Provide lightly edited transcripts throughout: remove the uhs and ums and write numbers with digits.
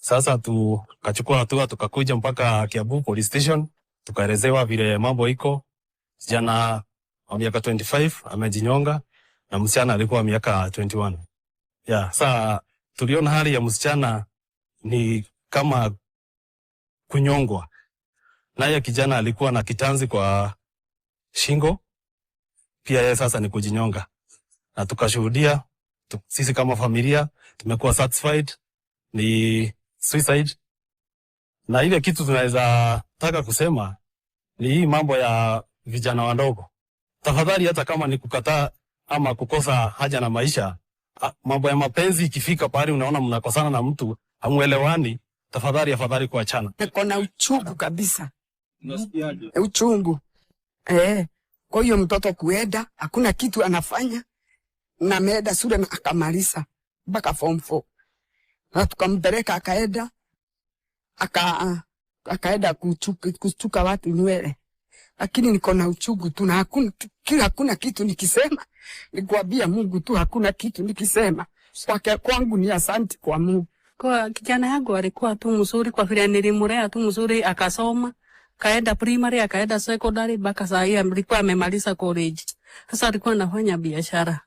Sasa tukachukua hatua, tukakuja mpaka Kiambu Police Station, tukaelezewa vile mambo iko. Kijana wa miaka 25 amejinyonga na msichana alikuwa miaka 21. Sasa tuliona hali ya msichana ni kama kunyongwa. Naye kijana alikuwa na kitanzi kwa shingo. Pia yeye sasa ni kujinyonga. Na tukashuhudia, sisi kama familia tumekuwa satisfied ni suicide. Na ile kitu tunaweza taka kusema ni hii mambo ya vijana wadogo. Tafadhali, hata kama ni kukataa ama kukosa haja na maisha, mambo ya mapenzi ikifika pale unaona mnakosana na mtu, hamuelewani, afadhali kuachana. Niko na uchungu kabisa. Unasikiaje? Uchungu. Kwa hiyo mtoto kuenda, hakuna kitu anafanya, na ameenda shule na akamaliza mpaka form 4. Na tukampeleka akaenda kuchuka watu nywele. Lakini niko na uchungu tu, na hakuna kitu nikisema. Nikuambia Mungu tu, hakuna kitu nikisema. Kwangu ni asante kwa Mungu. Kwa kijana yangu alikuwa tu mzuri, kwa vile nilimulea tu mzuri, akasoma, kaenda primary, akaenda secondary, mpaka saa hii alikuwa amemaliza college. Sasa alikuwa anafanya biashara.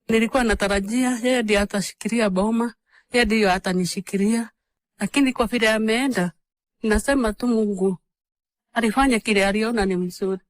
Nilikuwa natarajia yeye ndiye atashikilia boma, yeye ndiye atanishikilia. Lakini kwa vile ameenda, nasema tu Mungu alifanya kile aliona ni mzuri.